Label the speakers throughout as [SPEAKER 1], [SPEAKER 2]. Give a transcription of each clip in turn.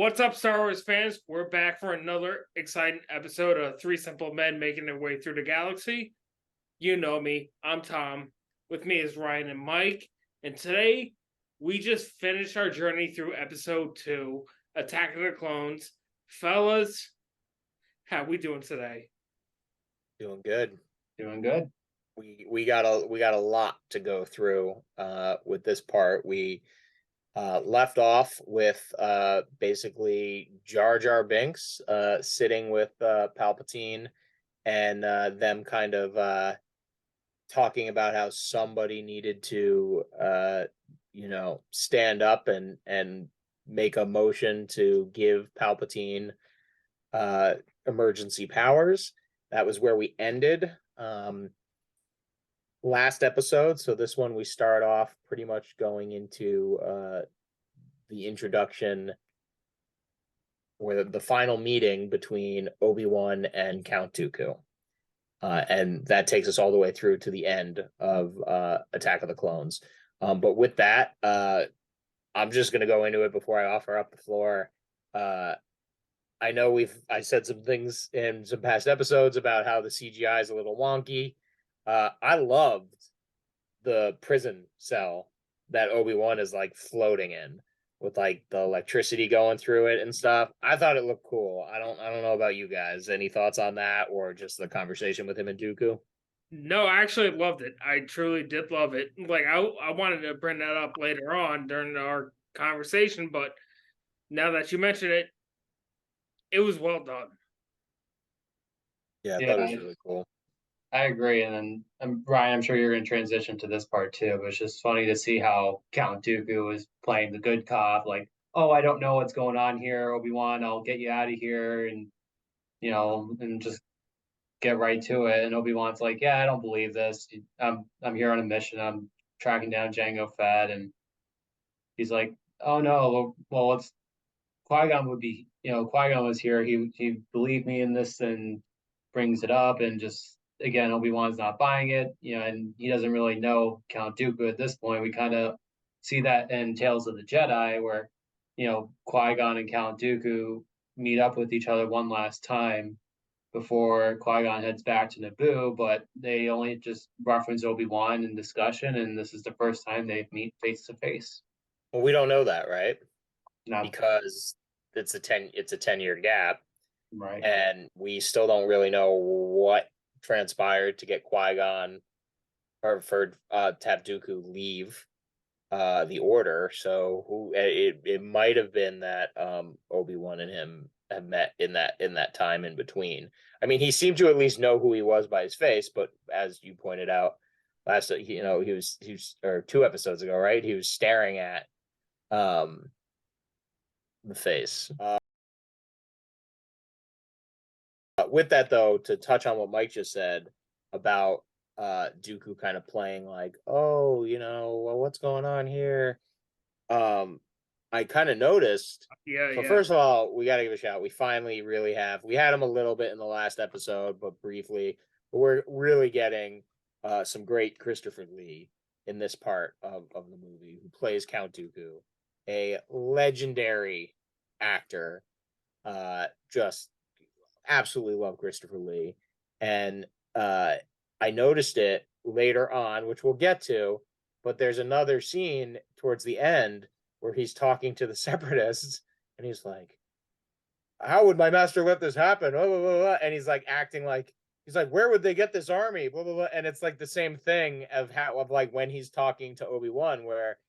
[SPEAKER 1] What's up, Star Wars fans? We're back for another exciting episode of Three Simple Men Making Their Way Through the Galaxy. You know me, I'm Tom. With me is Ryan and Mike. And today, we just finished our journey through episode 2, Attack of the Clones. Fellas, how we doing today?
[SPEAKER 2] Doing good.
[SPEAKER 3] Doing good.
[SPEAKER 2] We got a lot to go through with this part. We left off with basically Jar Jar Binks sitting with Palpatine and them kind of talking about how somebody needed to stand up and make a motion to give Palpatine emergency powers. That was where we ended last episode. So this one we start off pretty much going into the introduction or the final meeting between Obi-Wan and Count Dooku. And that takes us all the way through to the end of Attack of the Clones. But with that, I'm just going to go into it before I offer up the floor. I know I said some things in some past episodes about how the CGI is a little wonky. I loved the prison cell that Obi-Wan is like floating in with like the electricity going through it and stuff. I thought it looked cool. I don't know about you guys. Any thoughts on that or just the conversation with him and Dooku?
[SPEAKER 1] No, I actually loved it. I truly did love it. Like I wanted to bring that up later on during our conversation, but now that you mention it, it was well done.
[SPEAKER 2] Yeah, I thought it was really cool.
[SPEAKER 3] I agree. And then, Ryan, I'm sure you're going to transition to this part too, but it's just funny to see how Count Dooku is playing the good cop, like, oh, I don't know what's going on here, Obi-Wan, I'll get you out of here and, and just get right to it. And Obi-Wan's like, yeah, I don't believe this. I'm here on a mission. I'm tracking down Jango Fett. And he's like, oh, no, well, it's Qui-Gon would be, Qui-Gon was here. He believed me in this and brings it up and just, again, Obi-Wan's not buying it, and he doesn't really know Count Dooku at this point. We kind of see that in Tales of the Jedi where, Qui-Gon and Count Dooku meet up with each other one last time before Qui-Gon heads back to Naboo, but they only just reference Obi-Wan in discussion, and this is the first time they meet face to face.
[SPEAKER 2] Well, we don't know that, right?
[SPEAKER 3] No.
[SPEAKER 2] Because it's a 10-year gap.
[SPEAKER 3] Right.
[SPEAKER 2] And we still don't really know what transpired to get Qui-Gon or for to have Dooku leave the Order. So it might have been that Obi-Wan and him have met in that time in between. I mean, he seemed to at least know who he was by his face, but as you pointed out last, he was or 2 episodes ago, right? He was staring at the face. With that, though, to touch on what Mike just said about Dooku kind of playing like, oh, well, what's going on here? I kind of noticed. So first of all, we got to give a shout. We finally really we had him a little bit in the last episode, but briefly. But we're really getting some great Christopher Lee in this part of the movie, who plays Count Dooku, a legendary actor. Just absolutely love Christopher Lee. And I noticed it later on, which we'll get to, but there's another scene towards the end where he's talking to the Separatists and he's like, how would my master let this happen? Blah, blah, blah, blah. And he's like acting like, he's like, where would they get this army? Blah, blah, blah. And it's like the same thing of like when he's talking to Obi-Wan, where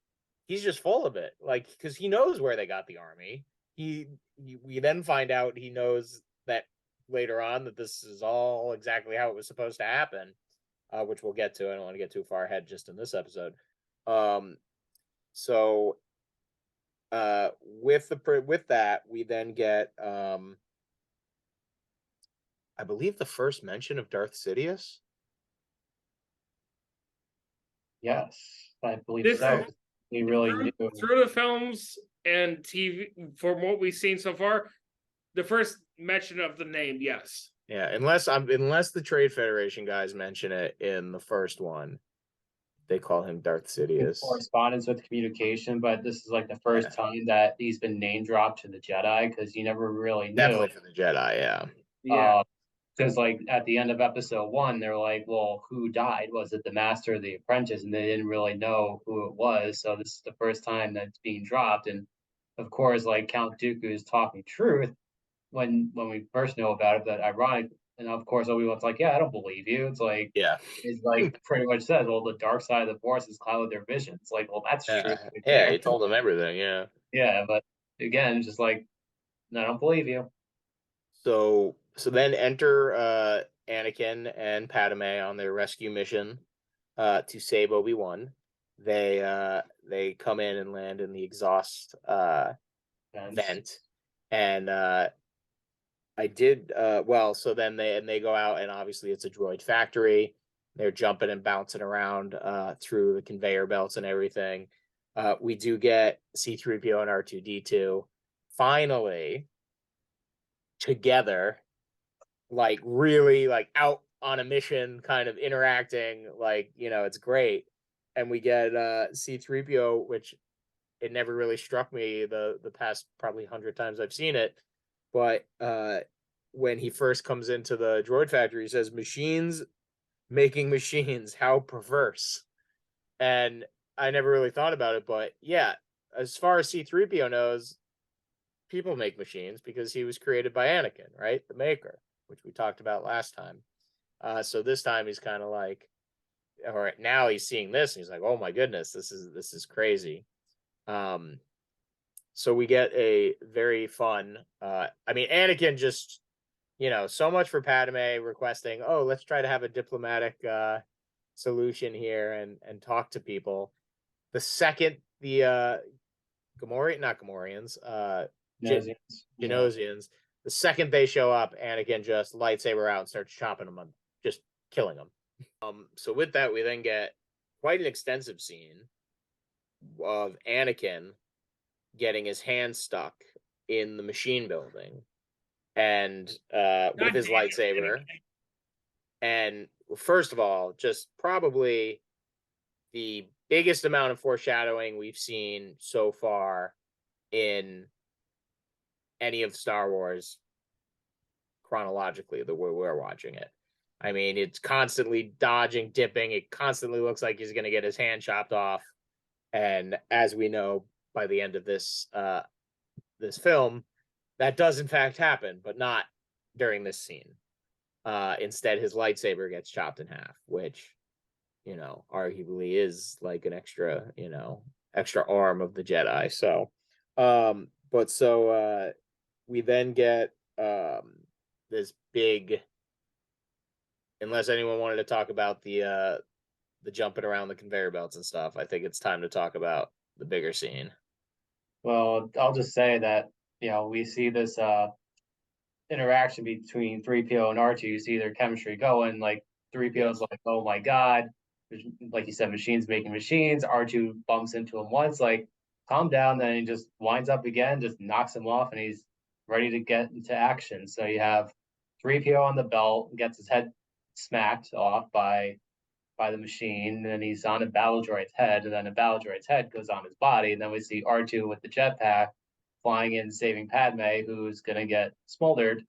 [SPEAKER 2] he's just full of it. Like, because he knows where they got the army. We then find out he knows that later on that this is all exactly how it was supposed to happen, which we'll get to. I don't want to get too far ahead just in this episode. So with that, we then get I believe the first mention of Darth Sidious.
[SPEAKER 3] Yes, I believe so. He really knew
[SPEAKER 1] through the films and TV. From what we've seen so far, the first mention of the name, yes.
[SPEAKER 2] Yeah, unless the Trade Federation guys mention it in the first one, they call him Darth Sidious.
[SPEAKER 3] Correspondence with communication, but this is like the first time that he's been name dropped to the Jedi, because you never really knew.
[SPEAKER 2] Definitely for the Jedi, yeah.
[SPEAKER 1] Yeah.
[SPEAKER 3] Because like at the end of episode 1, they're like, well, who died? Was it the master or the apprentice? And they didn't really know who it was. So this is the first time that's being dropped. And of course, like Count Dooku is talking truth when we first know about it, but ironic. And of course, Obi-Wan's like, yeah, I don't believe you. It's like,
[SPEAKER 2] Yeah.
[SPEAKER 3] it's like pretty much says, well, the dark side of the force is clouded their vision. It's like, well, that's true. Right
[SPEAKER 2] Yeah, he told them everything, yeah.
[SPEAKER 3] Yeah, but again, just like, I don't believe you.
[SPEAKER 2] So then enter Anakin and Padme on their rescue mission to save Obi-Wan. They come in and land in the exhaust vent. And I did well, so then they go out, and obviously it's a droid factory. They're jumping and bouncing around through the conveyor belts and everything. We do get C-3PO and R2-D2 finally together, like really like out on a mission, kind of interacting, like, you know, it's great. And we get C-3PO, which it never really struck me the past probably 100 times I've seen it, but when he first comes into the droid factory, he says, "Machines making machines, how perverse." And I never really thought about it, but yeah, as far as C-3PO knows, people make machines because he was created by Anakin, right? The maker, which we talked about last time. So this time he's kind of like, all right, now he's seeing this and he's like, oh my goodness, this is crazy. So we get a very fun, I mean, Anakin just, you know, so much for Padme requesting, oh, let's try to have a diplomatic solution here and talk to people. The second the Genosians, the second they show up, Anakin just lightsaber out and starts chopping them, just killing them. So with that, we then get quite an extensive scene of Anakin getting his hand stuck in the machine building, and with his lightsaber. And first of all, just probably the biggest amount of foreshadowing we've seen so far in any of Star Wars chronologically, the way we're watching it. I mean, it's constantly dodging, dipping. It constantly looks like he's going to get his hand chopped off. And as we know, by the end of this this film, that does in fact happen, but not during this scene. Instead, his lightsaber gets chopped in half, which, you know, arguably is like an extra, you know, extra arm of the Jedi. So, we then get this big, unless anyone wanted to talk about the jumping around the conveyor belts and stuff, I think it's time to talk about the bigger scene.
[SPEAKER 3] Well, I'll just say that, you know, we see this interaction between 3PO and R2. You see their chemistry going. Like 3PO is like, oh my god, like you said, machines making machines. R2 bumps into him once, like, calm down. Then he just winds up again, just knocks him off, and he's ready to get into action. So you have 3PO on the belt, gets his head smacked off by the machine, and then he's on a battle droid's head, and then a battle droid's head goes on his body, and then we see R2 with the jetpack flying in, saving Padme, who's gonna get smoldered.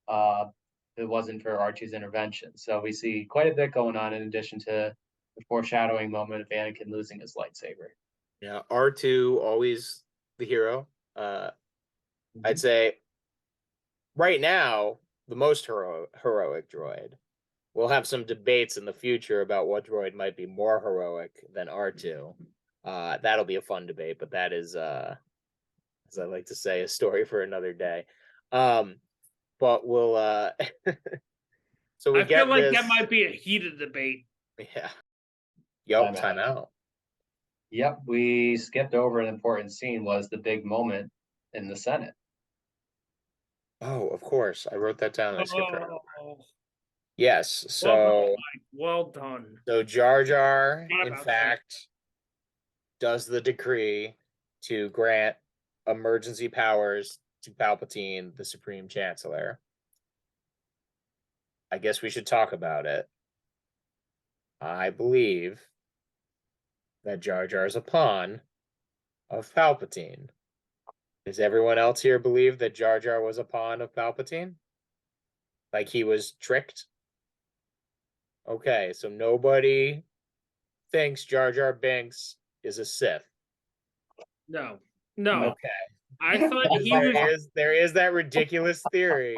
[SPEAKER 3] If it wasn't for R2's intervention. So we see quite a bit going on in addition to the foreshadowing moment of Anakin losing his lightsaber.
[SPEAKER 2] Yeah, R2 always the hero. I'd say right now the most heroic droid. We'll have some debates in the future about what droid might be more heroic than R2. That'll be a fun debate, but that is, as I like to say, a story for another day. But we'll so we
[SPEAKER 1] I feel like that might be a heated debate.
[SPEAKER 2] Yeah. Yep, time out.
[SPEAKER 3] Yep, we skipped over an important scene, was the big moment in the Senate.
[SPEAKER 2] Oh, of course. I wrote that down. I skipped right over. Yes, so
[SPEAKER 1] well done.
[SPEAKER 2] So Jar Jar, in fact, does the decree to grant emergency powers to Palpatine, the Supreme Chancellor. I guess we should talk about it. I believe that Jar Jar is a pawn of Palpatine. Does everyone else here believe that Jar Jar was a pawn of Palpatine? Like he was tricked? Okay, so nobody thinks Jar Jar Binks is a Sith.
[SPEAKER 1] No.
[SPEAKER 2] Okay.
[SPEAKER 1] I thought
[SPEAKER 2] Because
[SPEAKER 1] he was.
[SPEAKER 2] there is that ridiculous theory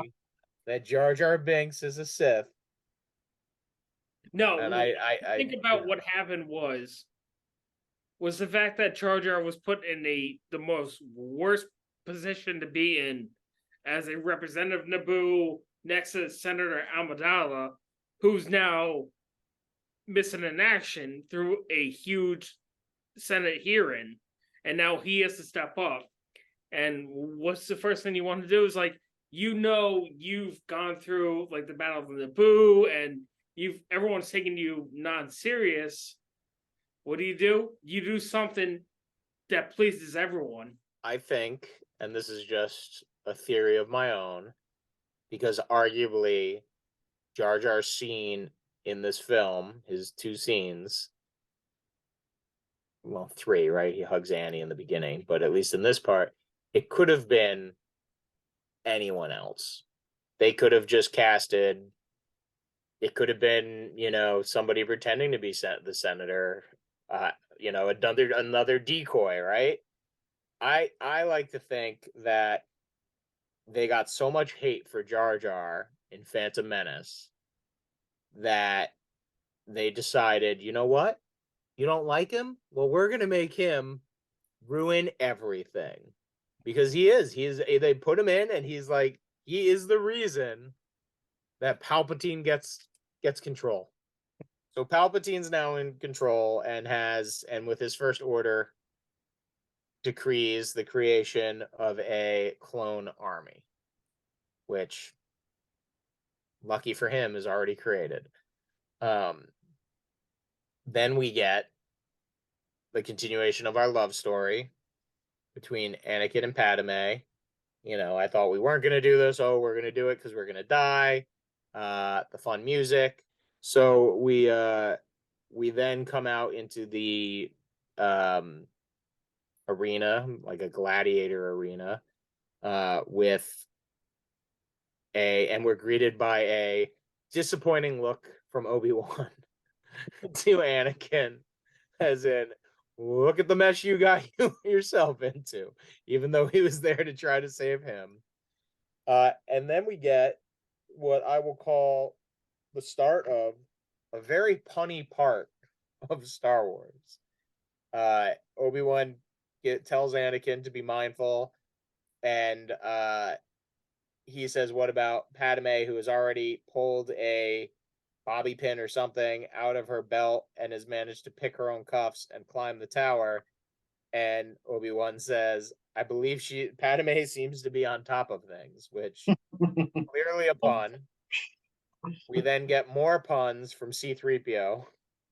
[SPEAKER 2] that Jar Jar Binks is a Sith.
[SPEAKER 1] No,
[SPEAKER 2] And
[SPEAKER 1] look,
[SPEAKER 2] I
[SPEAKER 1] think about what happened was the fact that Jar Jar was put in the most worst position to be in as a representative of Naboo next to Senator Amidala, who's now missing in action through a huge Senate hearing, and now he has to step up. And what's the first thing you want to do is like, you've gone through like the Battle of Naboo, and everyone's taking you non-serious. What do? You do something that pleases everyone.
[SPEAKER 2] I think, and this is just a theory of my own, because arguably Jar Jar's scene in this film, his two scenes, well, three, right? He hugs Annie in the beginning, but at least in this part, it could have been anyone else. They could have just casted, it could have been, somebody pretending to be the senator, another decoy, right? I like to think that they got so much hate for Jar Jar in Phantom Menace that they decided, you know what? You don't like him? Well, we're going to make him ruin everything. Because he is. They put him in and he's like, he is the reason that Palpatine gets control. So Palpatine's now in control and with his first order, decrees the creation of a clone army, which, lucky for him, is already created. Then we get the continuation of our love story between Anakin and Padme. I thought we weren't going to do this. Oh, we're going to do it because we're going to die. The fun music. So we then come out into the arena, like a gladiator arena, and we're greeted by a disappointing look from Obi-Wan to Anakin, as in, look at the mess you got yourself into, even though he was there to try to save him. And then we get what I will call the start of a very punny part of Star Wars. Obi-Wan tells Anakin to be mindful, and he says, what about Padme, who has already pulled a bobby pin or something out of her belt and has managed to pick her own cuffs and climb the tower? And Obi-Wan says, I believe Padme seems to be on top of things, which clearly a pun. We then get more puns from C-3PO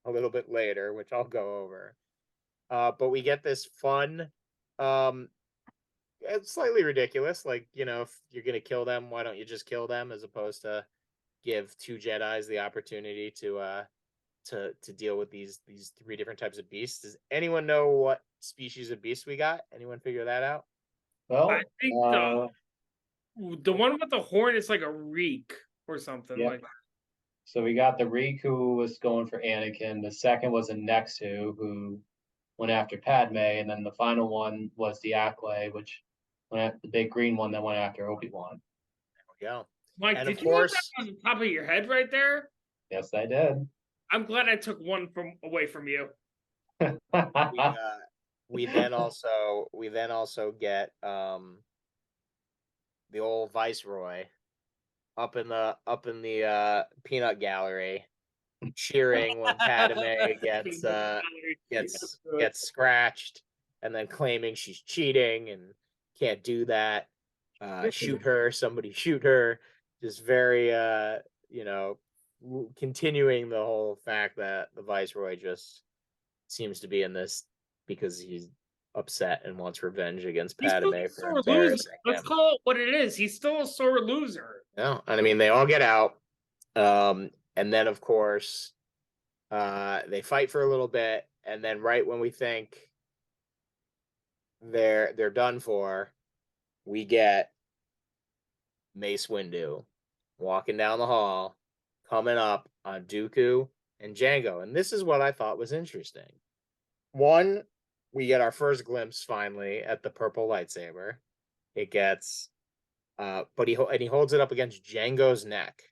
[SPEAKER 2] a little bit later, which I'll go over. But we get this fun, it's slightly ridiculous. Like, if you're going to kill them, why don't you just kill them, as opposed to give two Jedis the opportunity to deal with these three different types of beasts. Does anyone know what species of beast we got? Anyone figure that out?
[SPEAKER 3] Well,
[SPEAKER 1] I think the one with the horn is like a reek or something.
[SPEAKER 3] Yep.
[SPEAKER 1] Like.
[SPEAKER 3] So we got the Reek, who was going for Anakin. The second was a Nexu, who went after Padme, and then the final one was the Acklay, which went after the big green one that went after Obi-Wan.
[SPEAKER 2] There we go.
[SPEAKER 1] Mike,
[SPEAKER 2] and
[SPEAKER 1] did
[SPEAKER 2] of
[SPEAKER 1] you have
[SPEAKER 2] course,
[SPEAKER 1] that on the top of your head right there?
[SPEAKER 3] Yes, I did.
[SPEAKER 1] I'm glad I took one away from you.
[SPEAKER 2] we then also get the old Viceroy up in the peanut gallery, cheering when Padme gets scratched, and then claiming she's cheating and can't do that. Shoot her, somebody shoot her. Just very continuing the whole fact that the Viceroy just seems to be in this because he's upset and wants revenge against Padme for embarrassing him.
[SPEAKER 1] Let's call it what it is. He's still a sore loser.
[SPEAKER 2] No, and I mean, they all get out, and then of course they fight for a little bit, And then right when we think they're done for, we get Mace Windu walking down the hall, coming up on Dooku and Jango. And this is what I thought was interesting. One, we get our first glimpse finally at the purple lightsaber. It gets, but he holds it up against Jango's neck,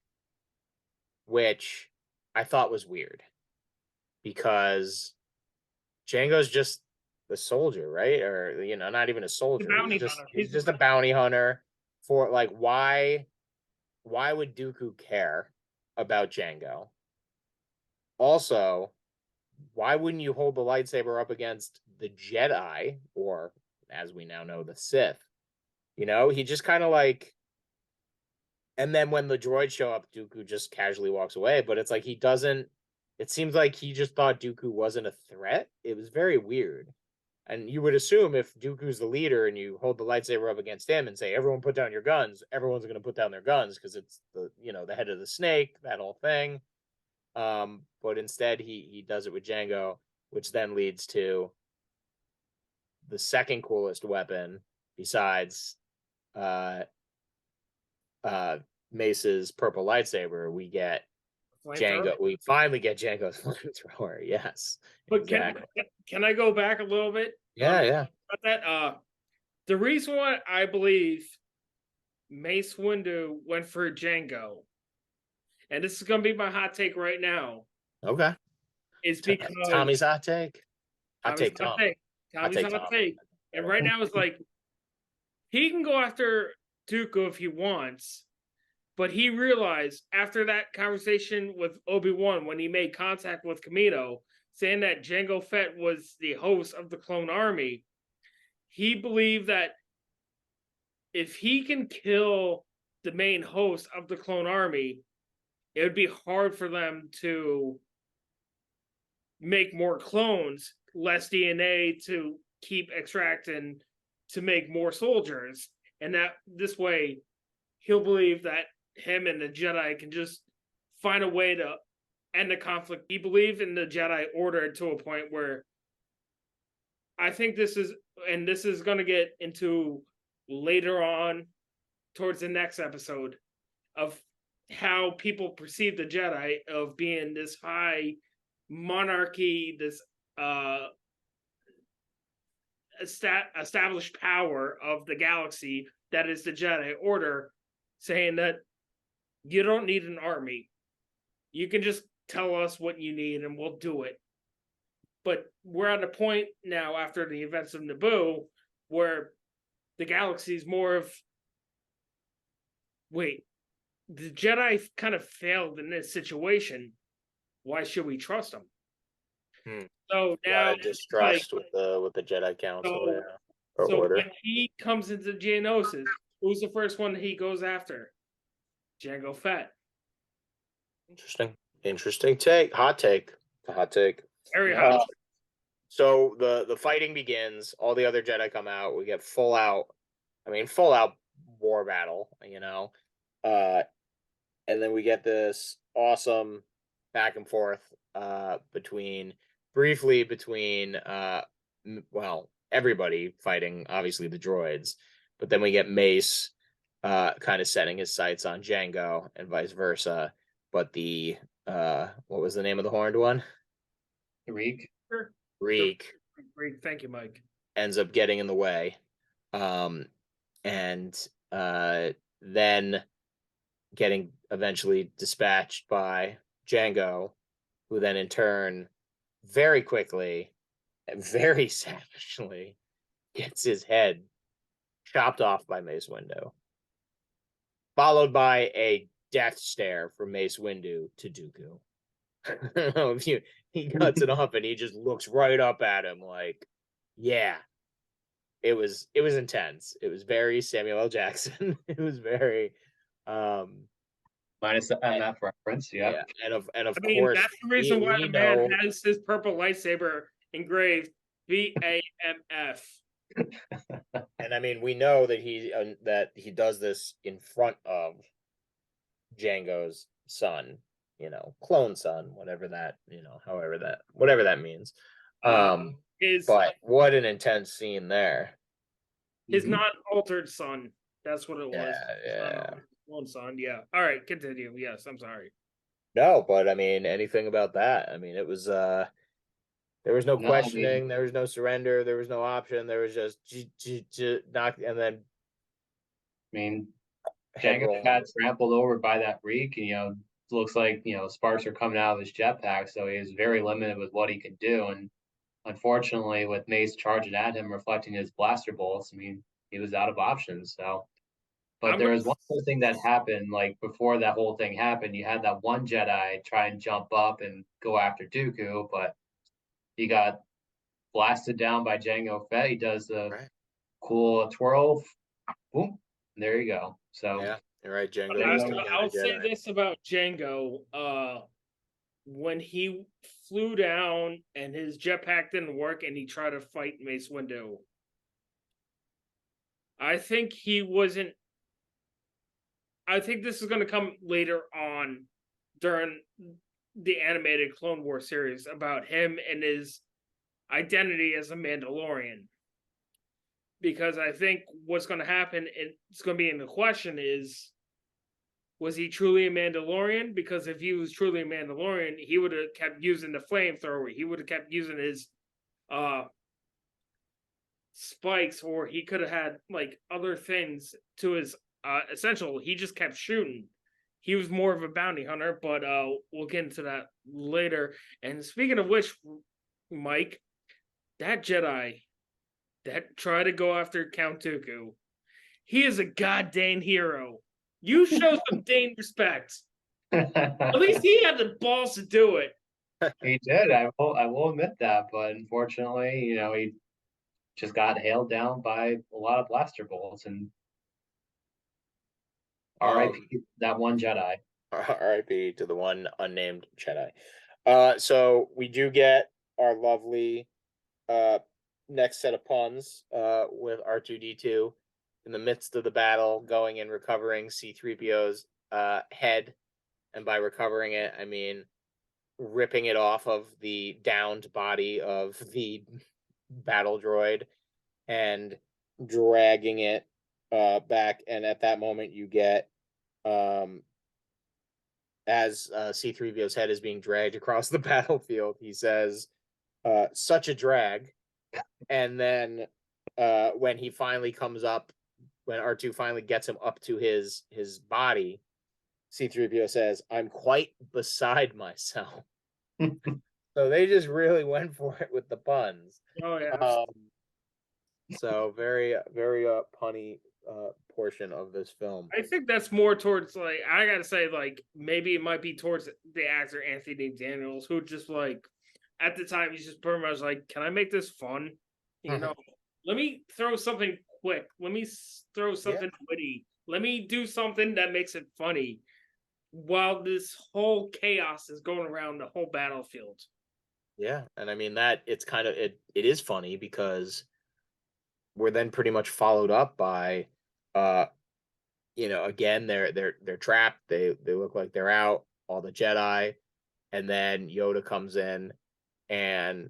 [SPEAKER 2] which I thought was weird because Django's just the soldier, right? Or not even a soldier. He's just a bounty hunter. For like, why would Dooku care about Django? Also, why wouldn't you hold the lightsaber up against the Jedi, or as we now know, the Sith? He just kind of like. And then when the droids show up, Dooku just casually walks away. But it's like he doesn't. It seems like he just thought Dooku wasn't a threat. It was very weird. And you would assume if Dooku's the leader and you hold the lightsaber up against him and say, everyone put down your guns, everyone's going to put down their guns because it's the head of the snake, that whole thing. But instead he does it with Jango, which then leads to the second coolest weapon besides Mace's purple lightsaber. We get Jango. We finally get Jango's flamethrower. Yes.
[SPEAKER 1] But
[SPEAKER 2] exactly.
[SPEAKER 1] can I go back a little bit?
[SPEAKER 2] Yeah.
[SPEAKER 1] About that, the reason why I believe Mace Windu went for Jango, and this is gonna be my hot take right now.
[SPEAKER 2] Okay.
[SPEAKER 1] Is because
[SPEAKER 2] Tommy's hot take.
[SPEAKER 1] Tommy's hot take. And right now it's like he can go after Dooku if he wants. But he realized after that conversation with Obi-Wan, when he made contact with Kamino, saying that Jango Fett was the host of the clone army, he believed that if he can kill the main host of the clone army, it would be hard for them to make more clones, less DNA to keep extracting to make more soldiers. And that this way, he'll believe that him and the Jedi can just find a way to end the conflict. He believed in the Jedi Order to a point where I think this is going to get into later on towards the next episode of how people perceive the Jedi of being this high monarchy, this established power of the galaxy that is the Jedi Order, saying that you don't need an army. You can just tell us what you need and we'll do it. But we're at a point now after the events of Naboo where the galaxy is more of, wait, the Jedi kind of failed in this situation. Why should we trust them? So now
[SPEAKER 2] distrust with the Jedi Council or Order.
[SPEAKER 1] When he comes into Geonosis, who's the first one he goes after? Jango Fett.
[SPEAKER 2] Interesting take. Hot take.
[SPEAKER 1] Very hot.
[SPEAKER 2] So the fighting begins. All the other Jedi come out. We get full out war battle. And then we get this awesome back and forth between everybody fighting, obviously the droids, but then we get Mace kind of setting his sights on Jango and vice versa. But the what was the name of the horned one?
[SPEAKER 3] Reek.
[SPEAKER 1] Thank you, Mike.
[SPEAKER 2] Ends up getting in the way, and then getting eventually dispatched by Jango, who then in turn very quickly and very savagely gets his head chopped off by Mace Windu, followed by a death stare from Mace Windu to Dooku. He cuts it off and he just looks right up at him like, yeah. It was intense. It was very Samuel L. Jackson. It was very
[SPEAKER 3] minus that reference, yeah.
[SPEAKER 2] And of course,
[SPEAKER 1] that's the reason why the man has his purple lightsaber engraved BAMF.
[SPEAKER 2] And I mean, we know that he does this in front of Jango's son, clone son, whatever that, whatever that means.
[SPEAKER 1] His
[SPEAKER 2] But what an intense scene there.
[SPEAKER 1] his non-altered son. That's what it was.
[SPEAKER 2] Yeah.
[SPEAKER 1] One son. Yeah. All right. Continue. Yes. I'm sorry.
[SPEAKER 2] No, but I mean, anything about that? I mean, it was there was no
[SPEAKER 3] No, I mean,
[SPEAKER 2] questioning, there was no surrender, there was no option, there was just knock, and then head
[SPEAKER 3] Django
[SPEAKER 2] roll.
[SPEAKER 3] got trampled over by that Reek, and looks like sparks are coming out of his jetpack, so he was very limited with what he could do. And unfortunately, with Mace charging at him, reflecting his blaster bolts, he was out of options. So, but
[SPEAKER 1] I'm
[SPEAKER 3] there
[SPEAKER 1] gonna
[SPEAKER 3] was one other thing that happened, like before that whole thing happened. You had that one Jedi try and jump up and go after Dooku, but he got blasted down by Jango Fett. He does the
[SPEAKER 2] Right.
[SPEAKER 3] cool twirl, boom, and there you go. So
[SPEAKER 2] Yeah, you're right, Django.
[SPEAKER 1] I'll say this about Django. When he flew down and his jetpack didn't work and he tried to fight Mace Windu, I think he wasn't. I think this is going to come later on during the animated Clone Wars series about him and his identity as a Mandalorian. Because I think what's going to happen, and it's going to be in the question, is was he truly a Mandalorian? Because if he was truly a Mandalorian, he would have kept using the flamethrower. He would have kept using his spikes, or he could have had like other things to his essential. He just kept shooting. He was more of a bounty hunter, but we'll get into that later. And speaking of which, Mike, that Jedi that tried to go after Count Dooku, he is a goddamn hero. You show some dang respect. At least he had the balls to do it.
[SPEAKER 3] He did. I will admit that, but unfortunately, he just got hailed down by a lot of blaster bolts, and R.I.P. that one Jedi.
[SPEAKER 2] R.I.P. to the one unnamed Jedi. So we do get our lovely next set of puns with R2D2 in the midst of the battle, going and recovering C-3PO's head. And by recovering it, I mean ripping it off of the downed body of the battle droid and dragging it back. And at that moment, you get as C-3PO's head is being dragged across the battlefield, he says, such a drag. And then when he finally comes up, when R2 finally gets him up to his body, C-3PO says, I'm quite beside myself. So they just really went for it with the puns.
[SPEAKER 1] Oh, yeah.
[SPEAKER 2] So very, very punny portion of this film.
[SPEAKER 1] I think that's more towards, like, I gotta say, like, maybe it might be towards the actor Anthony Daniels, who just, like, at the time, he's just pretty much like, can I make this fun? Let me throw something quick. Let me throw something witty. Let me do something that makes it funny while this whole chaos is going around the whole battlefield.
[SPEAKER 2] Yeah, and I mean that it's kind of it is funny because we're then pretty much followed up by again they're trapped, they look like they're out, all the Jedi, and then Yoda comes in and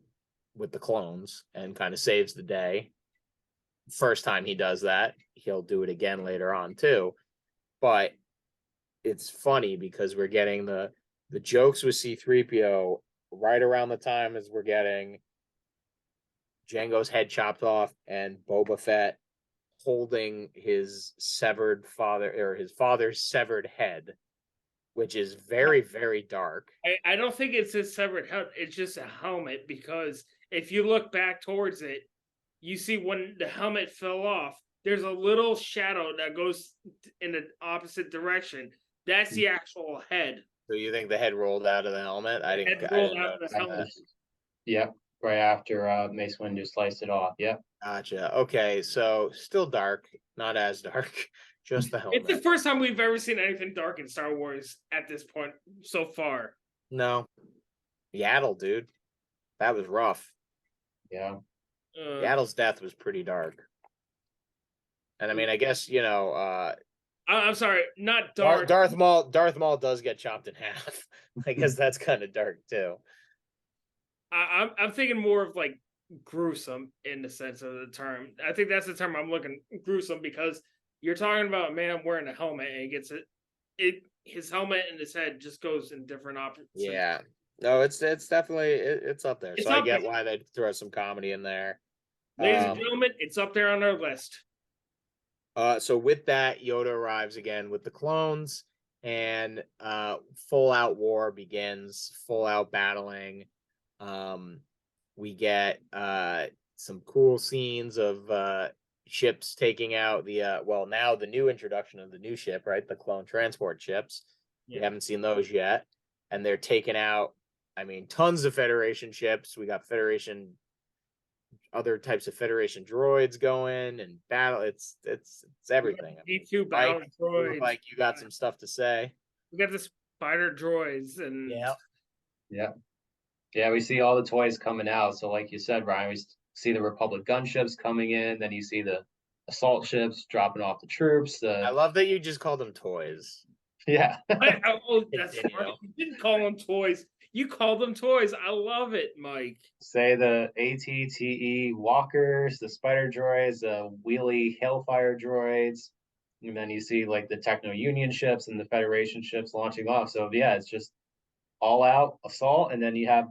[SPEAKER 2] with the clones and kind of saves the day. First time he does that, he'll do it again later on too. But it's funny because we're getting the jokes with C-3PO right around the time as we're getting Jango's head chopped off and Boba Fett holding his severed father, or his father's severed head, which is very, very dark.
[SPEAKER 1] I don't think it's a severed head. It's just a helmet, because if you look back towards it, you see when the helmet fell off, there's a little shadow that goes in the opposite direction. That's the actual head.
[SPEAKER 2] So you think the head rolled out of the helmet? I didn't
[SPEAKER 1] out of the helmet.
[SPEAKER 3] Yep, right after Mace Windu sliced it off. Yep.
[SPEAKER 2] Gotcha. Okay, so still dark, not as dark, just the helmet.
[SPEAKER 1] It's the first time we've ever seen anything dark in Star Wars at this point so far.
[SPEAKER 2] No. Yaddle, dude. That was rough.
[SPEAKER 3] Yeah.
[SPEAKER 2] Yaddle's death was pretty dark. And I mean, I guess,
[SPEAKER 1] I'm sorry, not dark.
[SPEAKER 2] Darth Maul does get chopped in half. I guess that's kind of dark too.
[SPEAKER 1] I'm thinking more of like gruesome in the sense of the term. I think that's the term I'm looking, gruesome, because you're talking about a man wearing a helmet and he gets his helmet and his head just goes in different options.
[SPEAKER 2] Yeah. No, it's definitely it's up there.
[SPEAKER 1] It's
[SPEAKER 2] So I
[SPEAKER 1] up
[SPEAKER 2] get
[SPEAKER 1] there.
[SPEAKER 2] why they throw some comedy in there.
[SPEAKER 1] Ladies and gentlemen, it's up there on our list.
[SPEAKER 2] So with that, Yoda arrives again with the clones, and full out war begins, full out battling. We get some cool scenes of ships taking out the now the new introduction of the new ship, right? The clone transport ships. We haven't seen those yet. And they're taking out, I mean, tons of Federation ships. We got other types of Federation droids going and battle. It's everything. I mean,
[SPEAKER 1] D2 battle droids.
[SPEAKER 2] Like you got some stuff to say.
[SPEAKER 1] We got the spider droids and
[SPEAKER 3] yeah. We see all the toys coming out. So, like you said, Ryan, we see the Republic gunships coming in. Then you see the assault ships dropping off the troops.
[SPEAKER 2] I love that you just called them toys.
[SPEAKER 3] Yeah.
[SPEAKER 1] That's smart. You didn't call them toys. You called them toys. I love it, Mike.
[SPEAKER 3] Say the ATTE walkers, the spider droids, the wheelie hellfire droids, and then you see like the Techno Union ships and the Federation ships launching off. So yeah, it's just all out assault, and then you have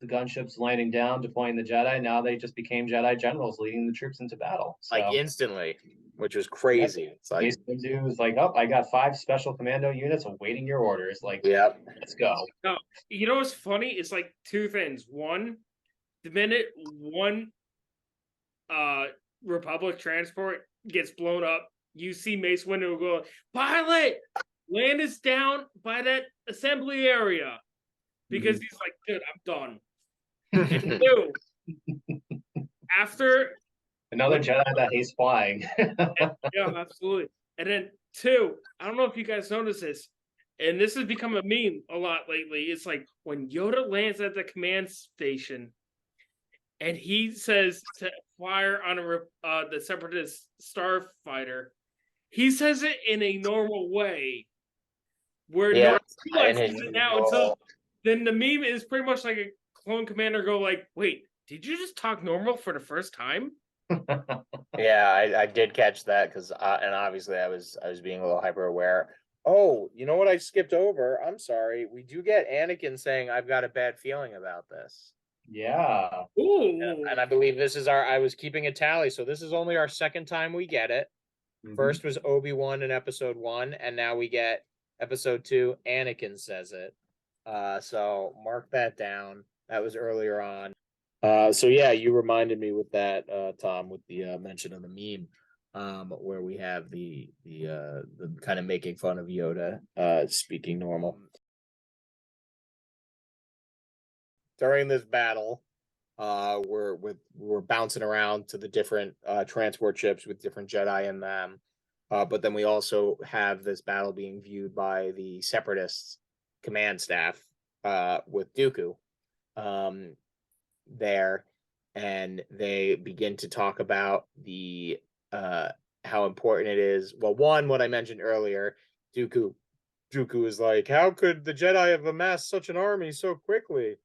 [SPEAKER 3] the gunships landing down, deploying the Jedi. Now they just became Jedi generals leading the troops into battle. So,
[SPEAKER 2] like instantly, which was crazy. It's like
[SPEAKER 3] Windu was like, "Oh, I got 5 special commando units awaiting your orders." Like,
[SPEAKER 2] yeah,
[SPEAKER 3] let's go.
[SPEAKER 1] No, you know what's funny? It's like two things. One, the minute one Republic transport gets blown up, you see Mace Windu go, "Pilot, land us down by that assembly area," because he's like, "Dude, I'm done." And two, after
[SPEAKER 3] another Jedi that hates flying.
[SPEAKER 1] yeah, absolutely. And then two, I don't know if you guys notice this, and this has become a meme a lot lately. It's like when Yoda lands at the command station, and he says to fire on the Separatist starfighter, he says it in a normal way, where no one realizes it now. Until then, the meme is pretty much like a clone commander go like, "Wait, did you just talk normal for the first time?"
[SPEAKER 2] Yeah, I did catch that because and obviously I was being a little hyper aware. Oh, you know what I skipped over? I'm sorry. We do get Anakin saying, "I've got a bad feeling about this."
[SPEAKER 3] Yeah.
[SPEAKER 1] Ooh.
[SPEAKER 2] And I believe this is I was keeping a tally, so this is only our second time we get it. First was Obi-Wan in episode 1, and now we get episode 2. Anakin says it. So mark that down. That was earlier on. So yeah, you reminded me with that, Tom, with the mention of the meme, where we have the kind of making fun of Yoda speaking normal. During this battle, we're bouncing around to the different transport ships with different Jedi in them, but then we also have this battle being viewed by the Separatists command staff with Dooku there, and they begin to talk about the how important it is. Well, one, what I mentioned earlier, Dooku is like, how could the Jedi have amassed such an army so quickly?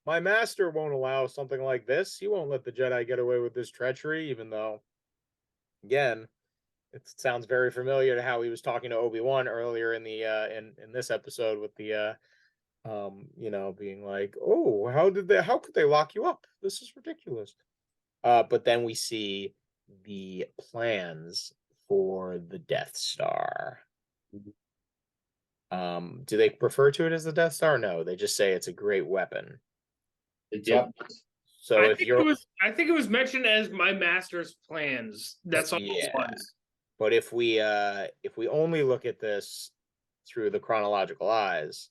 [SPEAKER 2] My master won't allow something like this. He won't let the Jedi get away with this treachery, even though, again, it sounds very familiar to how he was talking to Obi-Wan earlier in the in this episode with the being like, "Oh, how could they lock you up? This is ridiculous." But then we see the plans for the Death Star. Do they refer to it as the Death Star? No, they just say it's a great weapon.
[SPEAKER 3] Yep.
[SPEAKER 2] So
[SPEAKER 1] I think it was mentioned as my master's plans. That's all.
[SPEAKER 2] Yeah. But if we only look at this through the chronological eyes,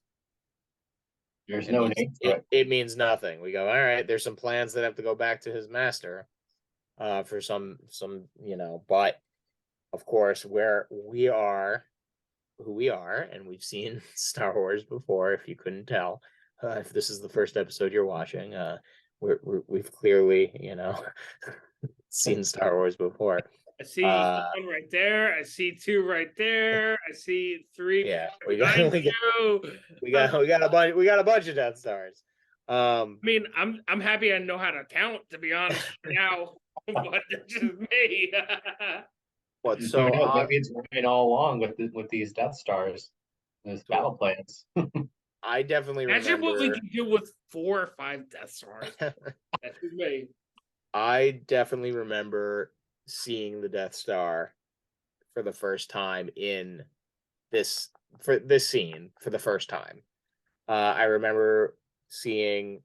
[SPEAKER 3] there's no name for it.
[SPEAKER 2] It means nothing. We go, all right, there's some plans that have to go back to his master for some but of course where we are who we are, and we've seen Star Wars before, if you couldn't tell. If this is the first episode you're watching, we've clearly, seen Star Wars before.
[SPEAKER 1] I see 1 right there. I see 2 right there. I see 3.
[SPEAKER 2] Yeah, we got a bunch of Death Stars. Um,
[SPEAKER 1] I mean, I'm happy I know how to count, to be honest now, but that's just me.
[SPEAKER 2] what?
[SPEAKER 3] Who
[SPEAKER 2] So
[SPEAKER 3] knows? Maybe it's working all along with these Death Stars, these battle plans.
[SPEAKER 2] I definitely
[SPEAKER 1] Imagine what we
[SPEAKER 2] remember.
[SPEAKER 1] could do with 4 or 5 Death Stars. That's just me.
[SPEAKER 2] I definitely remember seeing the Death Star for the first time in this scene for the first time. I remember seeing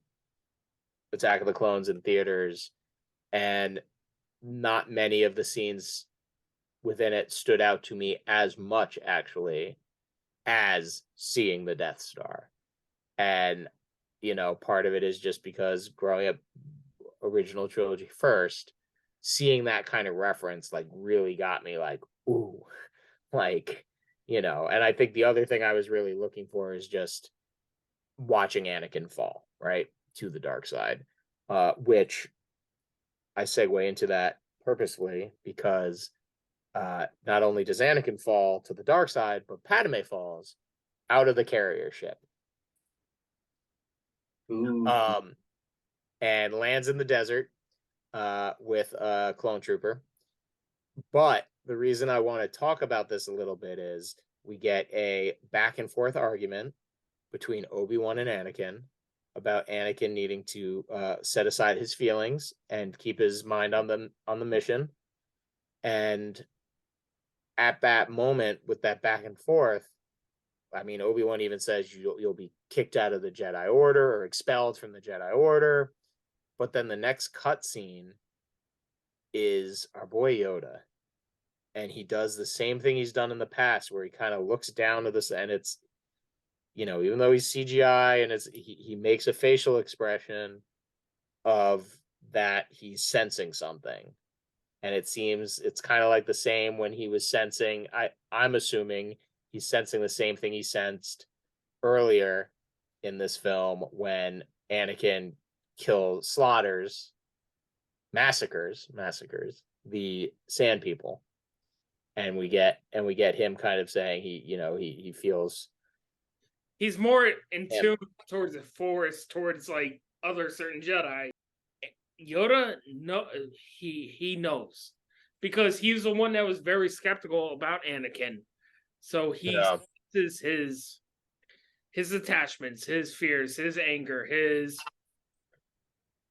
[SPEAKER 2] Attack of the Clones in theaters, and not many of the scenes within it stood out to me as much, actually, as seeing the Death Star. And, part of it is just because growing up original trilogy first, seeing that kind of reference like really got me like, ooh, like, and I think the other thing I was really looking for is just watching Anakin fall, right, to the dark side, which I segue into that purposely because not only does Anakin fall to the dark side, but Padme falls out of the carrier ship.
[SPEAKER 3] Ooh.
[SPEAKER 2] And lands in the desert with a clone trooper. But the reason I want to talk about this a little bit is we get a back and forth argument between Obi-Wan and Anakin about Anakin needing to set aside his feelings and keep his mind on the mission. And at that moment, with that back and forth, I mean, Obi-Wan even says you'll be kicked out of the Jedi Order or expelled from the Jedi Order. But then the next cutscene is our boy Yoda, and he does the same thing he's done in the past, where he kind of looks down to this, and it's, even though he's CGI and he makes a facial expression of that he's sensing something, and it seems it's kind of like the same when he was sensing. I'm assuming he's sensing the same thing he sensed earlier in this film when Anakin massacres the Sand People, and we get him kind of saying he feels
[SPEAKER 1] He's more in tune towards the Force, towards like other certain Jedi. Yoda, no, he knows, because he's the one that was very skeptical about Anakin. So he senses his attachments, his fears, his anger,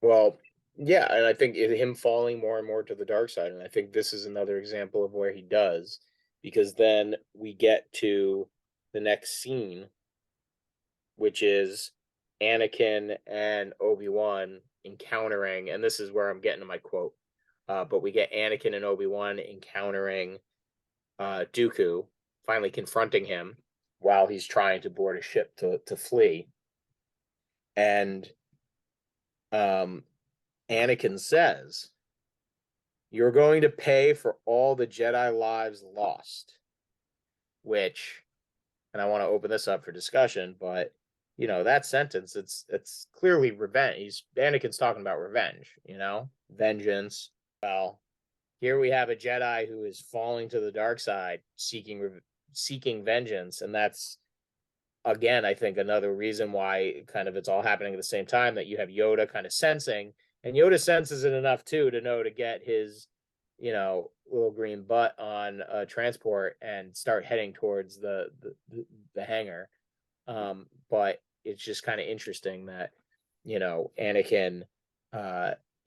[SPEAKER 2] Well, yeah, and I think him falling more and more to the dark side, and I think this is another example of where he does, because then we get to the next scene, which is Anakin and Obi-Wan encountering, and this is where I'm getting to my quote. But we get Anakin and Obi-Wan encountering Dooku, finally confronting him while he's trying to board a ship to flee. And Anakin says, "You're going to pay for all the Jedi lives lost," which, and I want to open this up for discussion, but that sentence, it's clearly revenge. Anakin's talking about revenge, vengeance. Well, here we have a Jedi who is falling to the dark side, seeking vengeance, and that's, again, I think another reason why kind of it's all happening at the same time, that you have Yoda kind of sensing, and Yoda senses it enough too to know to get his little green butt on a transport and start heading towards the hangar. But it's just kind of interesting that Anakin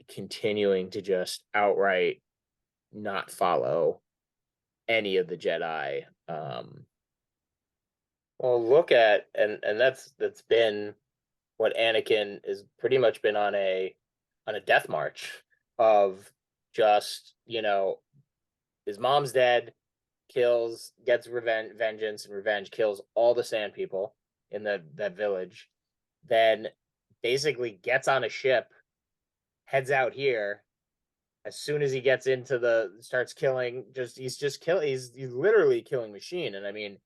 [SPEAKER 2] continuing to just outright not follow any of the Jedi. Well, look at, and that's been what Anakin has pretty much been on a death march of just, his mom's dead, gets vengeance and revenge, kills all the Sand People in that village, then basically gets on a ship, heads out here. As soon as he gets starts killing, he's literally killing machine. And I mean,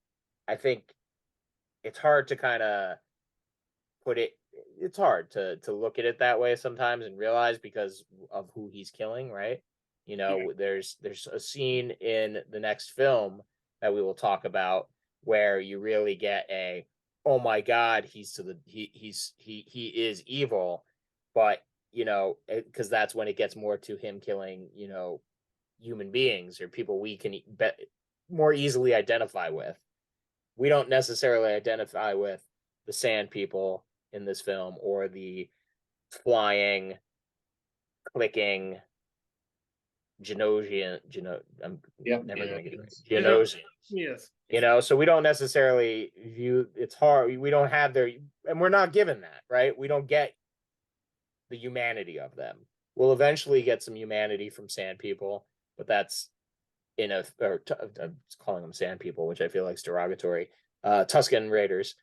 [SPEAKER 2] I think it's hard to kind of it's hard to look at it that way sometimes and realize, because of who he's killing, right? There's a scene in the next film that we will talk about where you really get oh my God, he is evil, but because that's when it gets more to him killing human beings or people we can more easily identify with. We don't necessarily identify with the sand people in this film or the flying, clicking Genosian. I'm never going to get it right. Genosians.
[SPEAKER 1] Yes.
[SPEAKER 2] So we don't necessarily view, it's hard. We don't have their, and we're not given that, right? We don't get the humanity of them. We'll eventually get some humanity from sand people, but that's I'm calling them sand people, which I feel like is derogatory. Tuscan Raiders.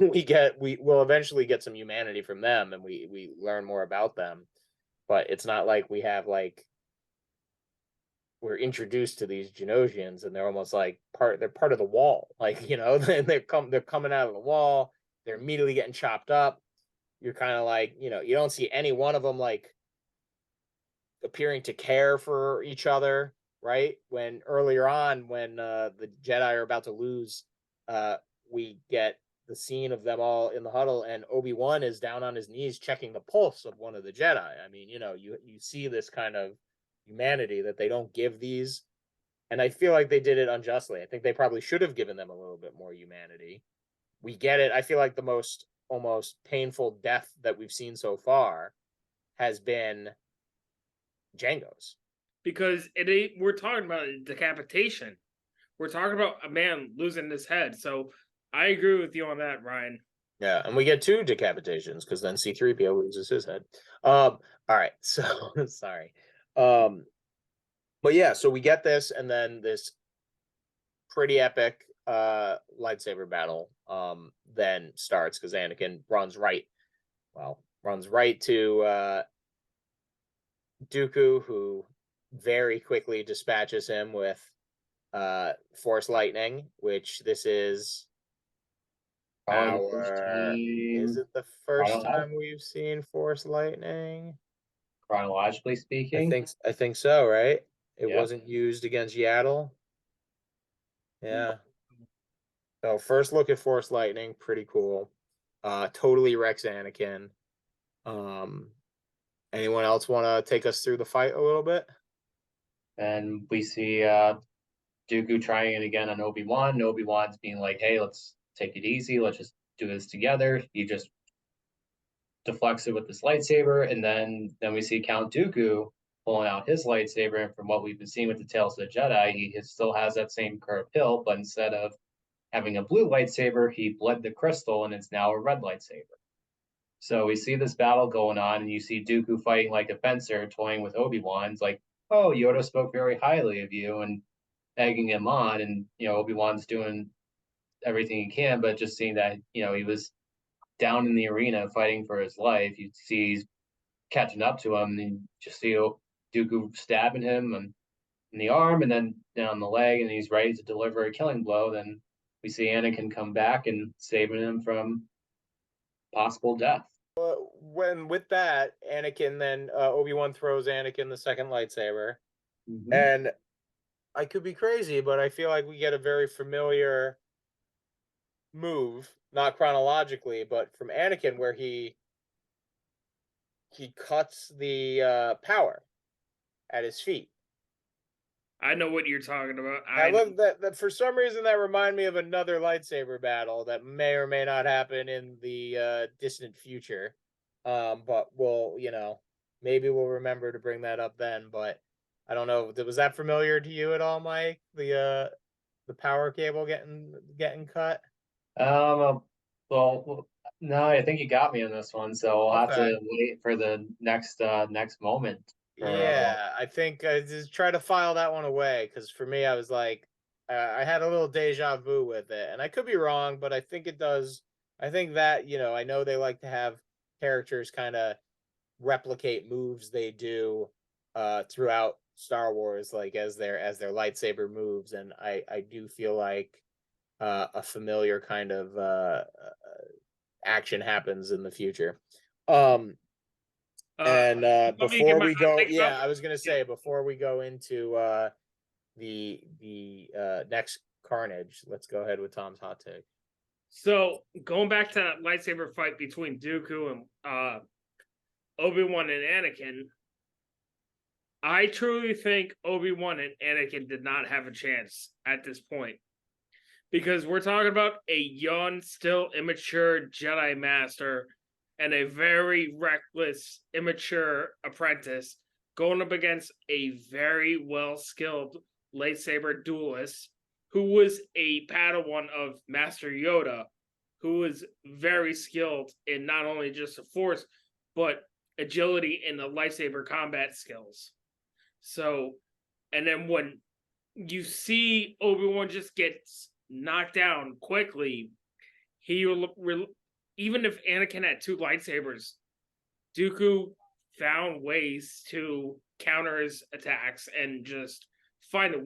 [SPEAKER 2] We will eventually get some humanity from them, and we learn more about them. But it's not like we have we're introduced to these Genosians, and they're almost like they're part of the wall. They're coming out of the wall. They're immediately getting chopped up. You're kind of like, you don't see any one of them appearing to care for each other. Right, when earlier on, when the Jedi are about to lose, we get the scene of them all in the huddle, and Obi-Wan is down on his knees checking the pulse of one of the Jedi. I mean, you see this kind of humanity that they don't give these, and I feel like they did it unjustly. I think they probably should have given them a little bit more humanity. We get it. I feel like the most almost painful death that we've seen so far has been Jango's.
[SPEAKER 1] Because we're talking about decapitation. We're talking about a man losing his head. So I agree with you on that, Ryan.
[SPEAKER 2] Yeah, and we get 2 decapitations because then C-3PO loses his head. All right, so sorry. But yeah, so we get this, and then this pretty epic lightsaber battle then starts because Anakin runs right to Dooku, who very quickly dispatches him with Force Lightning, which this is is it the first time we've seen Force Lightning?
[SPEAKER 3] Chronologically speaking,
[SPEAKER 2] I think so, right? It wasn't used against Yaddle. Yeah. So first look at Force Lightning, pretty cool. Totally wrecks Anakin. Anyone else want to take us through the fight a little bit?
[SPEAKER 3] And we see Dooku trying it again on Obi-Wan. Obi-Wan's being like, hey, let's take it easy. Let's just do this together. He just deflects it with this lightsaber. And then we see Count Dooku pulling out his lightsaber. And from what we've been seeing with the Tales of the Jedi, he still has that same curved hilt, but instead of having a blue lightsaber, he bled the crystal, and it's now a red lightsaber. So we see this battle going on, and you see Dooku fighting like a fencer, toying with Obi-Wan. It's like, oh, Yoda spoke very highly of you, and egging him on. And, Obi-Wan's doing everything he can, but just seeing that, he was down in the arena fighting for his life. You see he's catching up to him, and you just see Dooku stabbing him in the arm and then down the leg, and he's ready to deliver a killing blow. Then we see Anakin come back and saving him from possible death.
[SPEAKER 2] When with that, Anakin then Obi-Wan throws Anakin the second lightsaber, and I could be crazy, but I feel like we get a very familiar move, not chronologically, but from Anakin, where he cuts the power at his feet.
[SPEAKER 1] I know what you're talking about.
[SPEAKER 2] I love that for some reason that reminded me of another lightsaber battle that may or may not happen in the distant future. But maybe we'll remember to bring that up then. But I don't know. Was that familiar to you at all, Mike? The power cable getting cut?
[SPEAKER 3] Well, no, I think you got me on this one, so I'll have to wait for the next moment.
[SPEAKER 2] Yeah, I think I just try to file that one away because for me, I was like, I had a little deja vu with it, and I could be wrong, but I think it does. I think that I know they like to have characters kind of replicate moves they do throughout Star Wars, like as their lightsaber moves, and I do feel like a familiar kind of action happens in the future. And before we go, I was gonna say before we go into the next Carnage, let's go ahead with Tom's hot take.
[SPEAKER 1] So going back to that lightsaber fight between Dooku and Obi-Wan and Anakin, I truly think Obi-Wan and Anakin did not have a chance at this point. Because we're talking about a young, still immature Jedi Master and a very reckless, immature apprentice going up against a very well-skilled lightsaber duelist who was a Padawan of Master Yoda, who was very skilled in not only just the Force, but agility and the lightsaber combat skills. So, and then when you see Obi-Wan just gets knocked down quickly, even if Anakin had two lightsabers, Dooku found ways to counter his attacks and just find the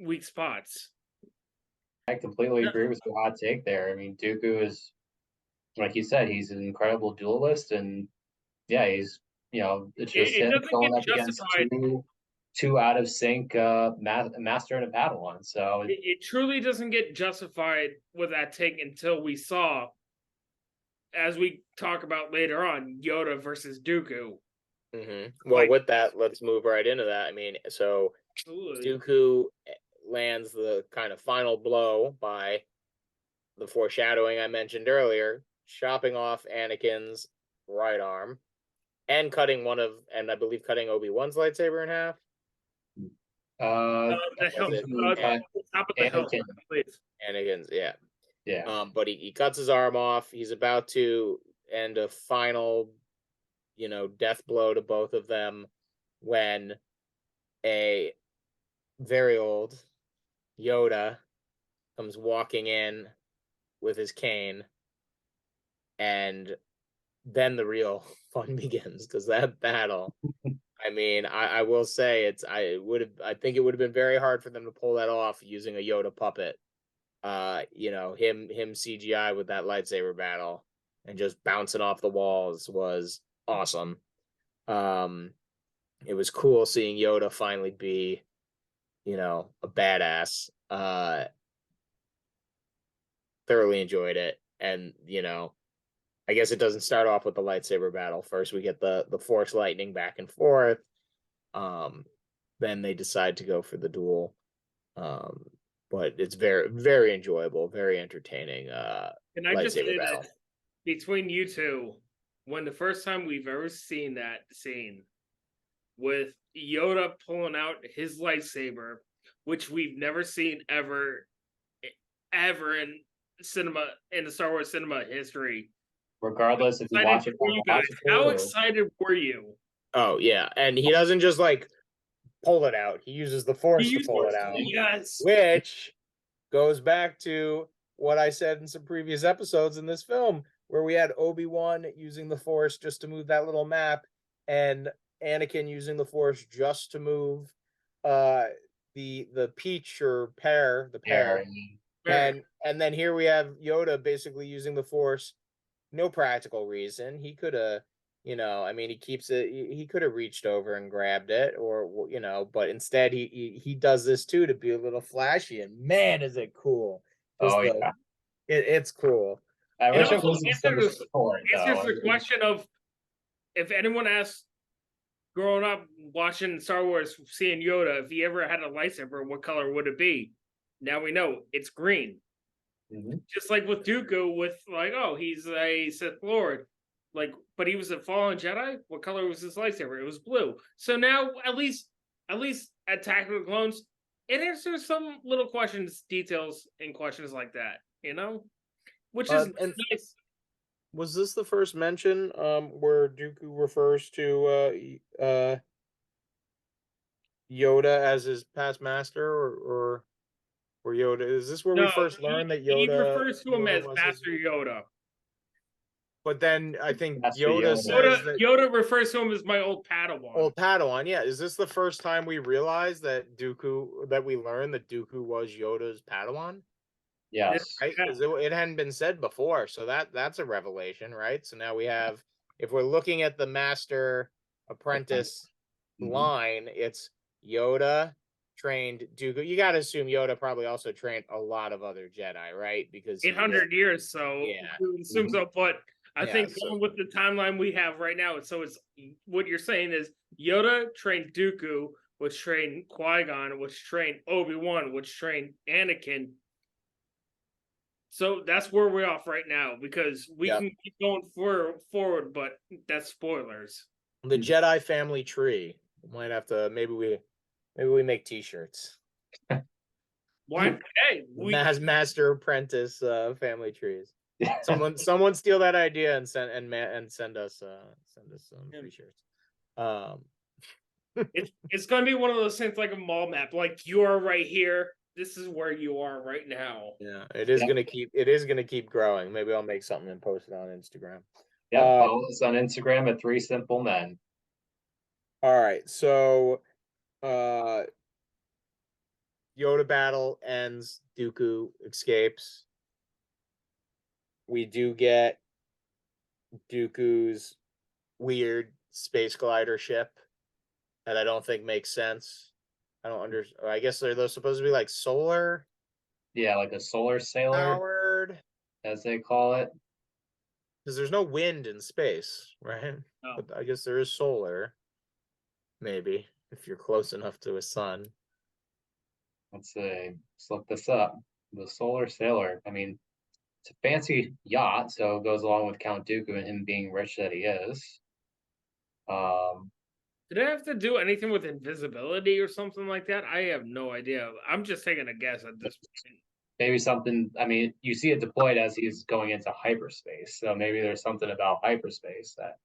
[SPEAKER 1] weak spots.
[SPEAKER 3] I completely agree with your hot take there. I mean, Dooku is, like you said, he's an incredible duelist, and yeah, he's it's just him going up against two out of sync master and a Padawan. So
[SPEAKER 1] it truly doesn't get justified with that take until we saw, as we talk about later on, Yoda versus Dooku.
[SPEAKER 2] Well, with that, let's move right into that. I mean, so Dooku lands the kind of final blow by the foreshadowing I mentioned earlier, chopping off Anakin's right arm and cutting I believe cutting Obi-Wan's lightsaber in half. Anakin's, yeah. But he cuts his arm off. He's about to end a final, death blow to both of them when a very old Yoda comes walking in with his cane, and then the real fun begins, because that battle, I mean, I will say I think it would have been very hard for them to pull that off using a Yoda puppet. Him CGI with that lightsaber battle and just bouncing off the walls was awesome. It was cool seeing Yoda finally be, a badass. Thoroughly enjoyed it. And, I guess it doesn't start off with the lightsaber battle. First, we get the Force lightning back and forth. Then they decide to go for the duel. But it's very, very enjoyable, very entertaining.
[SPEAKER 1] And I just say that between you two, when the first time we've ever seen that scene with Yoda pulling out his lightsaber, which we've never seen ever in cinema, in the Star Wars cinema history.
[SPEAKER 3] Regardless if you watch it,
[SPEAKER 1] how excited were you?
[SPEAKER 2] Oh yeah, and he doesn't just pull it out. He uses the Force to pull it out.
[SPEAKER 1] Yes.
[SPEAKER 2] Which goes back to what I said in some previous episodes in this film, where we had Obi-Wan using the Force just to move that little map, and Anakin using the Force just to move the peach or pear, the pear. And then here we have Yoda basically using the Force. No practical reason. He could have, he keeps it. He could have reached over and grabbed it, or but instead he does this too to be a little flashy. And man, is it cool!
[SPEAKER 3] Yeah,
[SPEAKER 2] it's cool.
[SPEAKER 3] I wish it was
[SPEAKER 1] answers the question of, if anyone asks, growing up watching Star Wars, seeing Yoda, if he ever had a lightsaber, what color would it be? Now we know it's green. Just like with Dooku, with he's a Sith Lord, but he was a fallen Jedi. What color was his lightsaber? It was blue. So now, at least Attack of the Clones, it answers some little questions, details, and questions like that. Which is nice.
[SPEAKER 2] Was this the first mention where Dooku refers to Yoda as his past master, or Yoda? Is this where we first learned that Yoda?
[SPEAKER 1] He refers to him as Master Yoda.
[SPEAKER 2] But then I think Yoda says that
[SPEAKER 1] Yoda refers to him as my old Padawan.
[SPEAKER 2] Old Padawan, yeah. Is this the first time we realized that we learned that Dooku was Yoda's Padawan?
[SPEAKER 3] Yes.
[SPEAKER 2] Right? Because it hadn't been said before, so that's a revelation, right? So now we have, if we're looking at the master apprentice line, it's Yoda trained Dooku. You got to assume Yoda probably also trained a lot of other Jedi, right? Because
[SPEAKER 1] 800 years, so
[SPEAKER 2] Yeah.
[SPEAKER 1] we would assume so. But I
[SPEAKER 2] Yeah,
[SPEAKER 1] think
[SPEAKER 2] so-
[SPEAKER 1] going with the timeline we have right now, so it's what you're saying is Yoda trained Dooku, which trained Qui-Gon, which trained Obi-Wan, which trained Anakin. So that's where we're off right now because we
[SPEAKER 2] Yep.
[SPEAKER 1] can keep going forward, but that's spoilers.
[SPEAKER 2] the Jedi family tree. Might have to maybe we make T-shirts.
[SPEAKER 1] Why? Hey, we
[SPEAKER 2] Master apprentice family trees. Someone steal that idea and send us some free shirts.
[SPEAKER 1] it's going to be one of those things like a mall map. Like you are right here. This is where you are right now.
[SPEAKER 2] Yeah, it is gonna keep growing. Maybe I'll make something and post it on Instagram.
[SPEAKER 3] Yeah, follow us on Instagram at 3 Simple Men.
[SPEAKER 2] All right, so Yoda battle ends. Dooku escapes. We do get Dooku's weird space glider ship that I don't think makes sense. I guess they're supposed to be like solar.
[SPEAKER 3] Yeah, like a solar sailor,
[SPEAKER 2] powered,
[SPEAKER 3] as they call it.
[SPEAKER 2] because there's no wind in space, right?
[SPEAKER 1] No.
[SPEAKER 2] But I guess there is solar. Maybe if you're close enough to a sun.
[SPEAKER 3] Let's see. Let's look this up. The solar sailor. I mean, it's a fancy yacht, so it goes along with Count Dooku and him being rich that he is.
[SPEAKER 1] Did it have to do anything with invisibility or something like that? I have no idea. I'm just taking a guess at this point.
[SPEAKER 3] Maybe something. I mean, you see it deployed as he's going into hyperspace, so maybe there's something about hyperspace that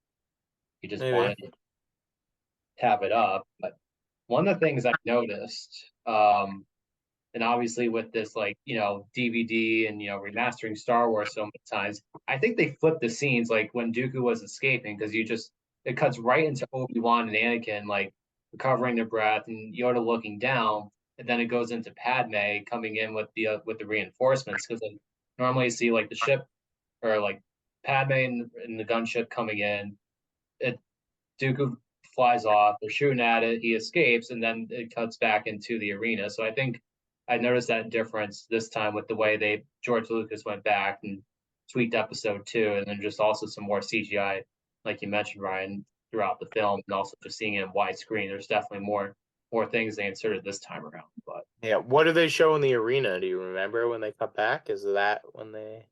[SPEAKER 3] he just wanted to have it up. But one of the things I've noticed, and obviously with this DVD and remastering Star Wars so many times, I think they flipped the scenes like when Dooku was escaping, because it cuts right into Obi-Wan and Anakin like recovering their breath and Yoda looking down, and then it goes into Padme coming in with the reinforcements, because normally you see like the ship or like Padme and the gunship coming in, Dooku flies off, they're shooting at it, he escapes, and then it cuts back into the arena. So I think I noticed that difference this time with the way George Lucas went back and tweaked episode 2, and then just also some more CGI, like you mentioned, Ryan, throughout the film, and also just seeing it in widescreen. There's definitely more things they inserted this time around. But
[SPEAKER 2] yeah, what do they show in the arena? Do you remember when they cut back? Is that when they?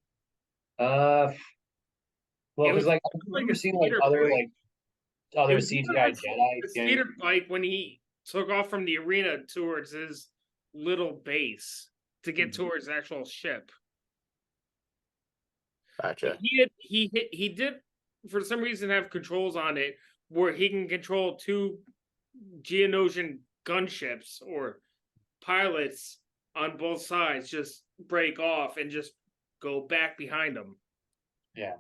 [SPEAKER 3] Well, it was like I remember seeing like other CGI Jedi.
[SPEAKER 1] The speeder bike when he took off from the arena towards his little base to get towards the actual ship.
[SPEAKER 2] Gotcha.
[SPEAKER 1] He did for some reason have controls on it where he can control 2 Geonosian gunships or pilots on both sides, just break off and just go back behind them.
[SPEAKER 3] Yeah,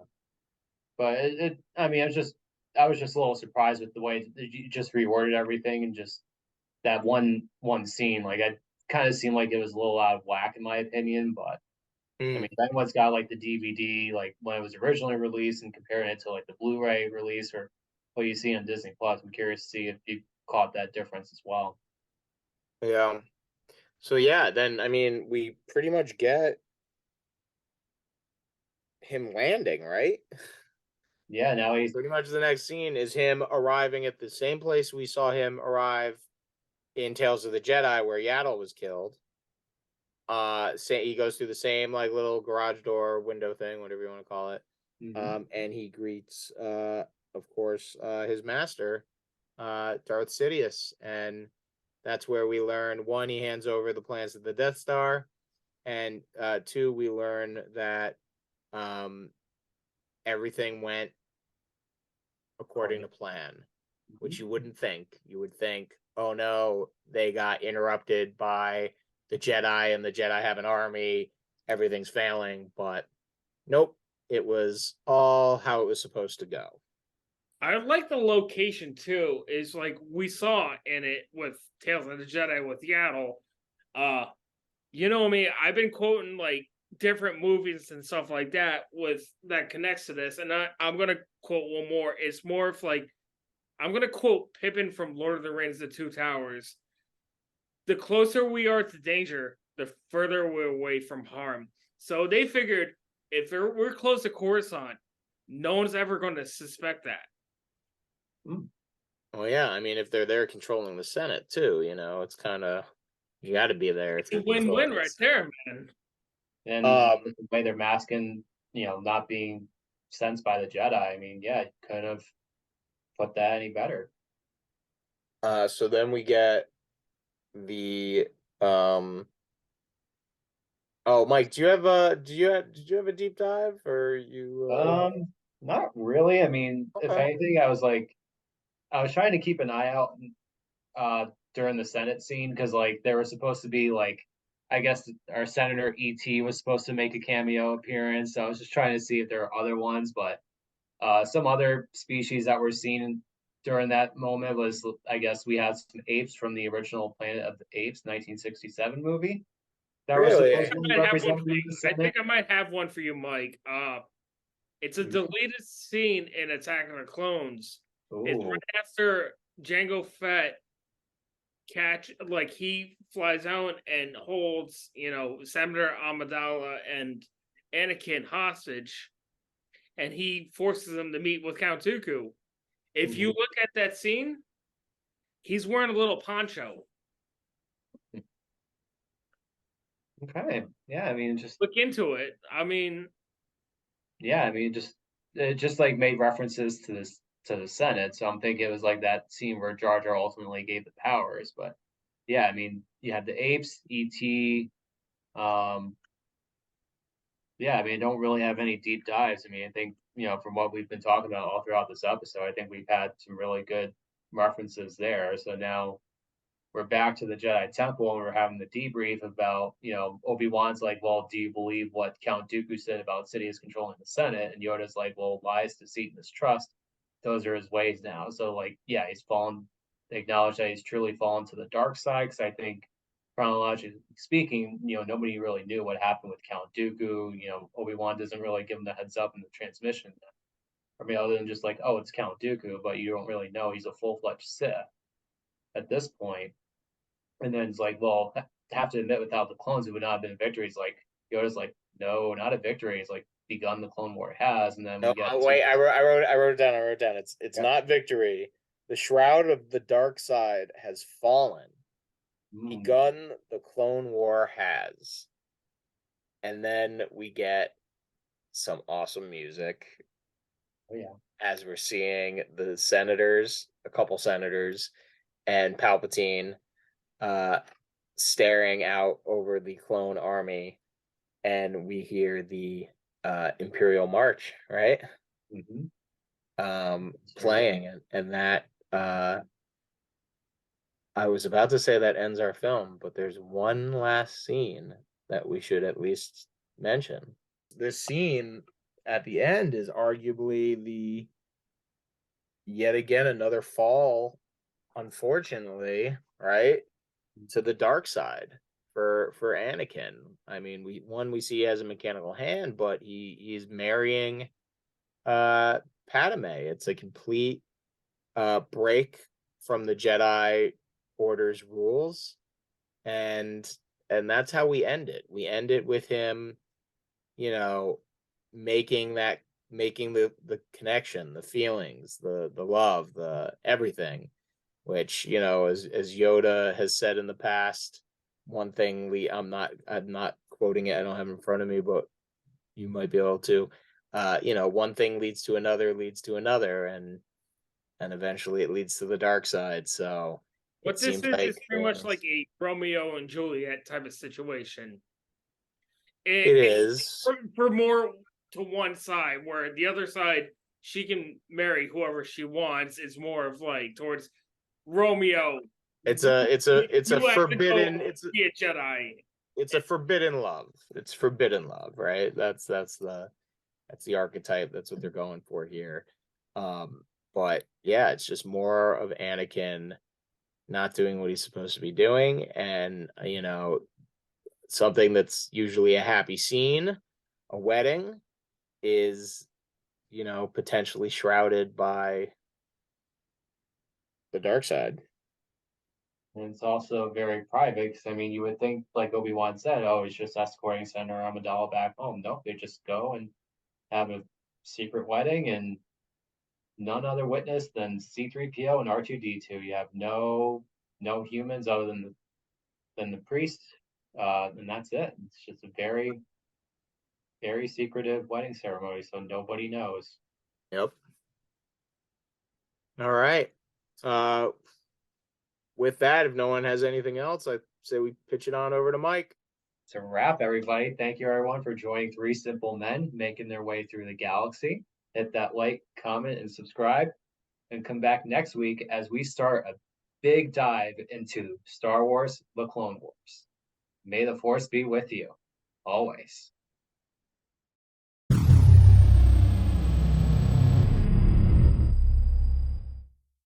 [SPEAKER 3] but I was just a little surprised with the way you just reworded everything, and just that one scene. Like, it kind of seemed like it was a little out of whack in my opinion. But I mean, if anyone's got like the DVD, like when it was originally released, and comparing it to like the Blu-ray release or what you see on Disney Plus, I'm curious to see if you caught that difference as well.
[SPEAKER 2] Yeah. So yeah, then I mean, we pretty much get him landing, right?
[SPEAKER 3] Yeah, now he's
[SPEAKER 2] pretty much the next scene is him arriving at the same place we saw him arrive in Tales of the Jedi, where Yaddle was killed. He goes through the same like little garage door window thing, whatever you want to call it. And he greets of course his master, Darth Sidious, and that's where we learn, 1, he hands over the plans of the Death Star, and 2, we learn that everything went according to plan, which you wouldn't think. You would think, oh no, they got interrupted by the Jedi and the Jedi have an army, everything's failing, but nope, it was all how it was supposed to go.
[SPEAKER 1] I like the location too, is like we saw in it with Tales of the Jedi with Yaddle. You know me, I've been quoting like different movies and stuff like that that connects to this, and I'm gonna quote one more. It's more of like, I'm gonna quote Pippin from Lord of the Rings: The Two Towers. the closer we are to danger, the further we're away from harm. So they figured if we're close to Coruscant, no one's ever going to suspect that.
[SPEAKER 2] Well, yeah, I mean, if they're there controlling the Senate too, it's kind of, you got to be there.
[SPEAKER 1] It's a win-win right there, man.
[SPEAKER 3] And the way they're masking, not being sensed by the Jedi. I mean, yeah, you couldn't have put that any better.
[SPEAKER 2] So then we get the oh, Mike, did you have a deep dive, or you
[SPEAKER 3] Not really. I mean, if
[SPEAKER 2] Okay.
[SPEAKER 3] anything, I was trying to keep an eye out during the Senate scene because like there was supposed to be like I guess our Senator ET was supposed to make a cameo appearance. So I was just trying to see if there are other ones, but some other species that were seen during that moment was I guess we had some apes from the original Planet of the Apes 1967 movie that were
[SPEAKER 2] Really?
[SPEAKER 3] supposedly represented in the
[SPEAKER 1] I
[SPEAKER 3] Senate.
[SPEAKER 1] think I might have one for you, Mike. It's a deleted scene in Attack of the Clones. It's right after Jango Fett he flies out and holds, Senator Amidala and Anakin hostage, and he forces them to meet with Count Dooku. If you look at that scene, he's wearing a little poncho.
[SPEAKER 3] Okay. Yeah, I mean, just
[SPEAKER 1] look into it. I mean,
[SPEAKER 3] yeah, I mean, it just like made references to the Senate. So I'm thinking it was like that scene where Jar Jar ultimately gave the powers. But yeah, I mean, you had the apes, ET. Yeah, I mean, don't really have any deep dives. I mean, I think from what we've been talking about all throughout this episode, I think we've had some really good references there. So now we're back to the Jedi Temple and we're having the debrief about, Obi-Wan's like, well, do you believe what Count Dooku said about Sidious controlling the Senate? And Yoda's like, well, lies, deceit, and mistrust, those are his ways now. So like, yeah, he's fallen. They acknowledge that he's truly fallen to the dark side. Because I think, chronologically speaking, nobody really knew what happened with Count Dooku. Obi-Wan doesn't really give him the heads up in the transmission. I mean, other than just like, oh, it's Count Dooku, but you don't really know he's a full-fledged Sith at this point. And then it's like, well, have to admit, without the clones, it would not have been a victory. It's like Yoda's like, no, not a victory. It's like begun the Clone War has, and then we get
[SPEAKER 2] wait, I wrote it down. I wrote it down. It's not victory. The shroud of the dark side has fallen. Begun the Clone War has. And then we get some awesome music.
[SPEAKER 3] Oh yeah.
[SPEAKER 2] As we're seeing the senators, a couple senators, and Palpatine staring out over the clone army, and we hear the Imperial March, right? Playing, and that I was about to say that ends our film, but there's one last scene that we should at least mention. This scene at the end is arguably yet again another fall, unfortunately, right, to the dark side for Anakin. I mean, we see he has a mechanical hand, but he's marrying Padme. It's a complete break from the Jedi Order's rules, and that's how we end it. We end it with him, making the connection, the feelings, the love, the everything, which, as Yoda has said in the past, one thing I'm not quoting it, I don't have it in front of me, but you might be able to, one thing leads to another, and eventually it leads to the dark side. So
[SPEAKER 1] what this is pretty much like a Romeo and Juliet type of situation.
[SPEAKER 2] It is
[SPEAKER 1] for more to one side, where the other side, she can marry whoever she wants. It's more of like towards Romeo.
[SPEAKER 2] It's a forbidden.
[SPEAKER 1] Be a Jedi.
[SPEAKER 2] It's a forbidden love. It's forbidden love, right? That's the archetype. That's what they're going for here. But yeah, it's just more of Anakin not doing what he's supposed to be doing, and something that's usually a happy scene, a wedding, is potentially shrouded by the dark side.
[SPEAKER 3] And it's also very private because, I mean, you would think, like Obi-Wan said, oh, he's just escorting Senator Amidala back home. Nope, they just go and have a secret wedding, and none other witness than C-3PO and R2-D2. You have no humans other than the priest, and that's it. It's just a very, very secretive wedding ceremony, so nobody knows.
[SPEAKER 2] Yep. All right. With that, if no one has anything else, I say we pitch it on over to Mike.
[SPEAKER 3] It's a wrap, everybody. Thank you, everyone, for joining Three Simple Men making their way through the galaxy. Hit that like, comment, and subscribe, and come back next week as we start a big dive into Star Wars: The Clone Wars. May the Force be with you, always.